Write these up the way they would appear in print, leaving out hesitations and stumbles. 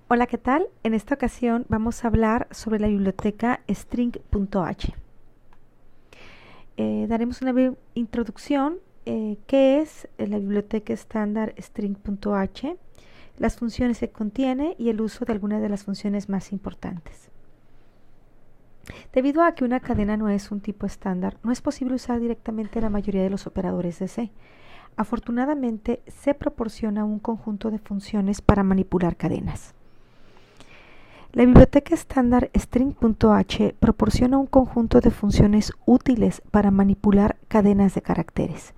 Hola, ¿qué tal? En esta ocasión vamos a hablar sobre la biblioteca string.h. Daremos una breve introducción. ¿Qué es la biblioteca estándar string.h? Las funciones que contiene y el uso de algunas de las funciones más importantes. Debido a que una cadena no es un tipo estándar, no es posible usar directamente la mayoría de los operadores de C. Afortunadamente, se proporciona un conjunto de funciones para manipular cadenas. La biblioteca estándar string.h proporciona un conjunto de funciones útiles para manipular cadenas de caracteres.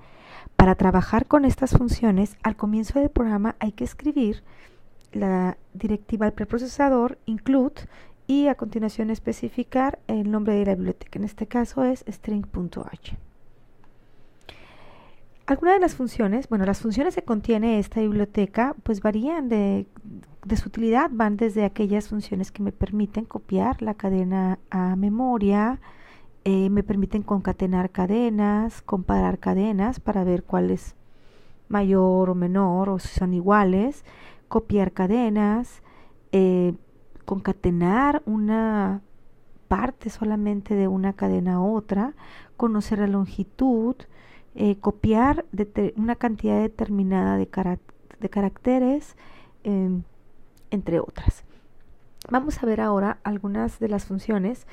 Para trabajar con estas funciones, al comienzo del programa hay que escribir la directiva al preprocesador include y a continuación especificar el nombre de la biblioteca. En este caso es string.h. Algunas de las funciones, las funciones que contiene esta biblioteca pues varían de su utilidad, van desde aquellas funciones que me permiten copiar la cadena a memoria, me permiten concatenar cadenas, comparar cadenas para ver cuál es mayor o menor o si son iguales, copiar cadenas, concatenar una parte solamente de una cadena a otra, conocer la longitud, copiar una cantidad determinada de caracteres, entre otras. Vamos a ver ahora algunas de las funciones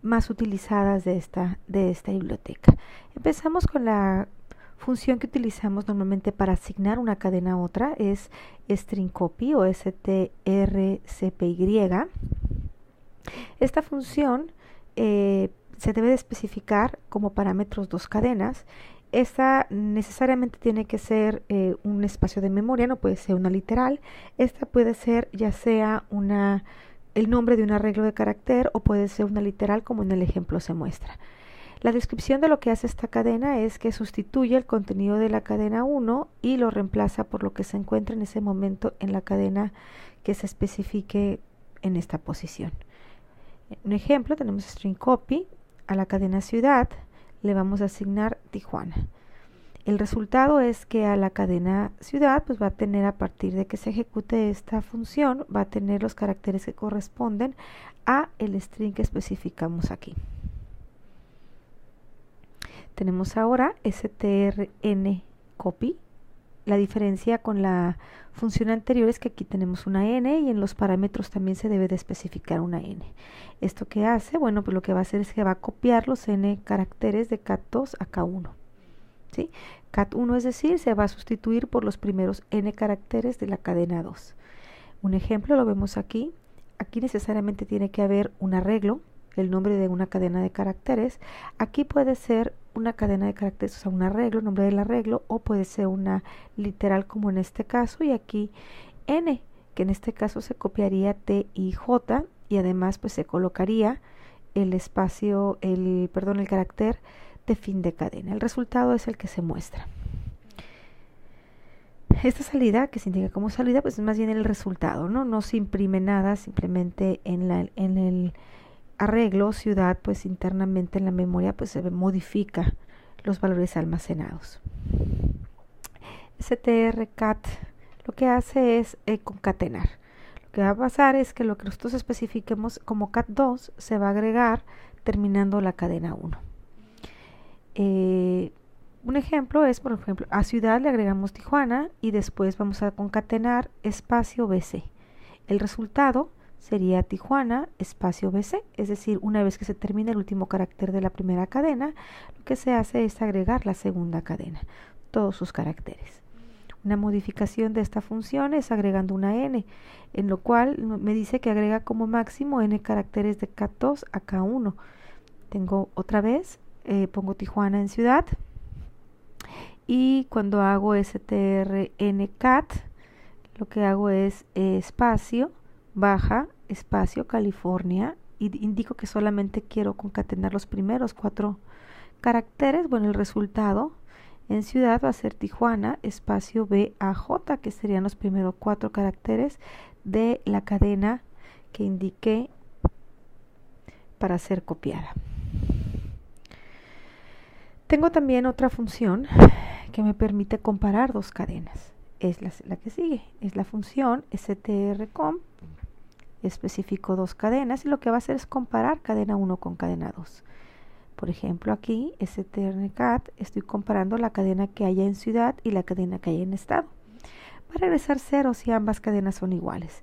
más utilizadas de esta biblioteca. Empezamos con la función que utilizamos normalmente para asignar una cadena a otra, es string copy o strcpy. Esta función se debe de especificar como parámetros dos cadenas. Esta necesariamente tiene que ser un espacio de memoria, no puede ser una literal. Esta puede ser ya sea el nombre de un arreglo de carácter o puede ser una literal como en el ejemplo se muestra. La descripción de lo que hace esta cadena es que sustituye el contenido de la cadena 1 y lo reemplaza por lo que se encuentra en ese momento en la cadena que se especifique en esta posición. Un ejemplo, tenemos string copy, a la cadena ciudad le vamos a asignar Tijuana. El resultado es que a la cadena ciudad pues va a tener, a partir de que se ejecute esta función, va a tener los caracteres que corresponden a el string que especificamos aquí. Tenemos ahora strncopy. La diferencia con la función anterior es que aquí tenemos una n y en los parámetros también se debe de especificar una n. ¿Esto qué hace? Bueno, pues lo que va a hacer es que va a copiar los n caracteres de cat2 a k1. ¿Sí? cat1, es decir, se va a sustituir por los primeros n caracteres de la cadena 2. Un ejemplo lo vemos aquí. Aquí necesariamente tiene que haber un arreglo, el nombre de una cadena de caracteres. Aquí puede ser una cadena de caracteres, o sea, un arreglo, nombre del arreglo, o puede ser una literal como en este caso, y aquí n, que en este caso se copiaría t y j, y además pues se colocaría el espacio, el carácter de fin de cadena. El resultado es el que se muestra. Esta salida, que se indica como salida, pues es más bien el resultado, ¿no? No se imprime nada, simplemente en el arreglo ciudad, pues internamente en la memoria pues se modifica los valores almacenados. strcat lo que hace es concatenar. Lo que va a pasar es que lo que nosotros especifiquemos como cat2 se va a agregar terminando la cadena 1. Un ejemplo es, por ejemplo, a ciudad le agregamos Tijuana y después vamos a concatenar espacio BC. El resultado sería Tijuana espacio BC, es decir, una vez que se termina el último carácter de la primera cadena, lo que se hace es agregar la segunda cadena, todos sus caracteres. Una modificación de esta función es agregando una n, en lo cual me dice que agrega como máximo n caracteres de cat2 a k1. Tengo otra vez, pongo Tijuana en ciudad, y cuando hago strncat, lo que hago es espacio, baja, espacio, California, y indico que solamente quiero concatenar los primeros 4 caracteres. Bueno, el resultado en ciudad va a ser Tijuana, espacio BAJ, que serían los primeros 4 caracteres de la cadena que indiqué para ser copiada. Tengo también otra función que me permite comparar dos cadenas. es la que sigue, es la función strcomp, especifico dos cadenas y lo que va a hacer es comparar cadena 1 con cadena 2. Por ejemplo, aquí, strcat, estoy comparando la cadena que haya en ciudad y la cadena que haya en estado. Va a regresar 0 si ambas cadenas son iguales.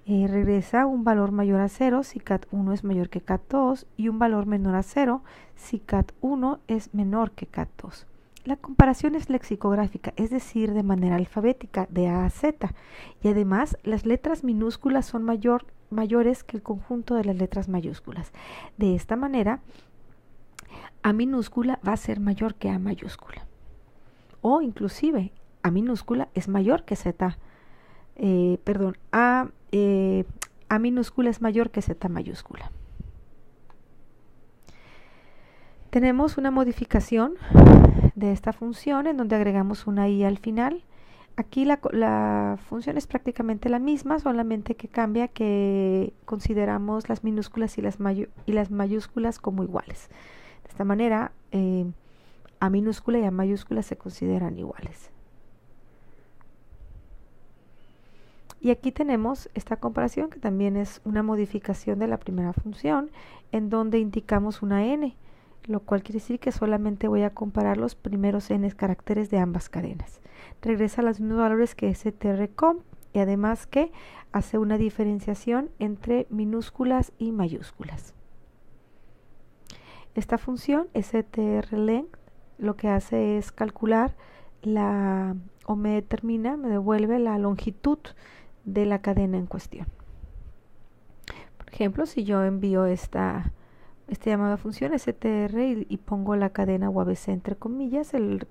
Regresa un valor mayor a 0 si cat1 es mayor que cat2 y un valor menor a 0 si cat1 es menor que cat2. La comparación es lexicográfica, es decir, de manera alfabética, de A a Z, y además las letras minúsculas son mayores que el conjunto de las letras mayúsculas. De esta manera, A minúscula va a ser mayor que A mayúscula. O inclusive, A minúscula es mayor que Z. A minúscula es mayor que Z mayúscula. Tenemos una modificación de esta función en donde agregamos una i al final. Aquí la función es prácticamente la misma, solamente que cambia que consideramos las minúsculas y las mayúsculas como iguales. De esta manera, A minúscula y A mayúscula se consideran iguales. Y aquí tenemos esta comparación que también es una modificación de la primera función en donde indicamos una n, lo cual quiere decir que solamente voy a comparar los primeros n caracteres de ambas cadenas. Regresa a los mismos valores que strcomp y además que hace una diferenciación entre minúsculas y mayúsculas. Esta función strlength lo que hace es calcular me devuelve la longitud de la cadena en cuestión. Por ejemplo, si yo envío esta llamada función str y pongo la cadena UABC entre comillas, el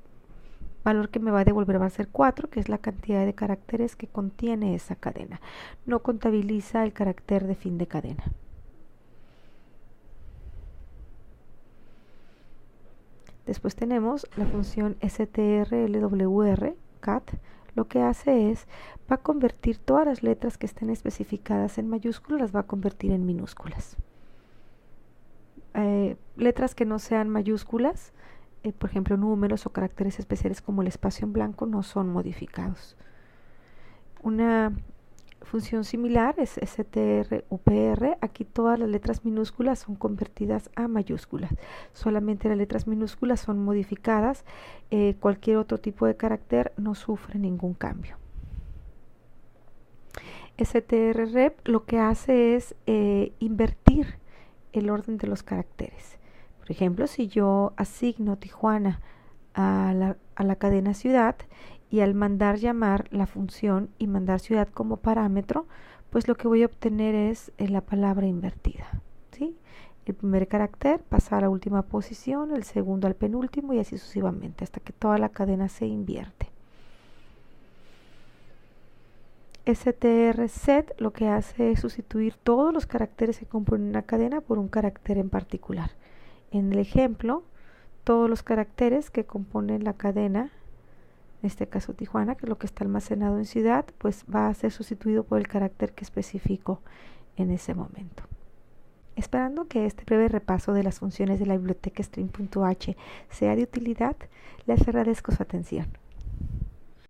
valor que me va a devolver va a ser 4, que es la cantidad de caracteres que contiene esa cadena. No contabiliza el carácter de fin de cadena. Después tenemos la función strlwr, cat. Lo que hace es, va a convertir todas las letras que estén especificadas en mayúsculas, las va a convertir en minúsculas. Letras que no sean mayúsculas, por ejemplo números o caracteres especiales como el espacio en blanco, no son modificados. Una función similar es strupr. Aquí todas las letras minúsculas son convertidas a mayúsculas. Solamente las letras minúsculas son modificadas. Cualquier otro tipo de carácter no sufre ningún cambio. strrep lo que hace es invertir el orden de los caracteres. Por ejemplo, si yo asigno Tijuana a la cadena ciudad y al mandar llamar la función y mandar ciudad como parámetro, pues lo que voy a obtener es la palabra invertida, ¿sí? El primer carácter pasa a la última posición, el segundo al penúltimo y así sucesivamente, hasta que toda la cadena se invierte. strset lo que hace es sustituir todos los caracteres que componen una cadena por un carácter en particular. En el ejemplo, todos los caracteres que componen la cadena, en este caso Tijuana, que es lo que está almacenado en ciudad, pues va a ser sustituido por el carácter que especifico en ese momento. Esperando que este breve repaso de las funciones de la biblioteca string.h sea de utilidad, les agradezco su atención.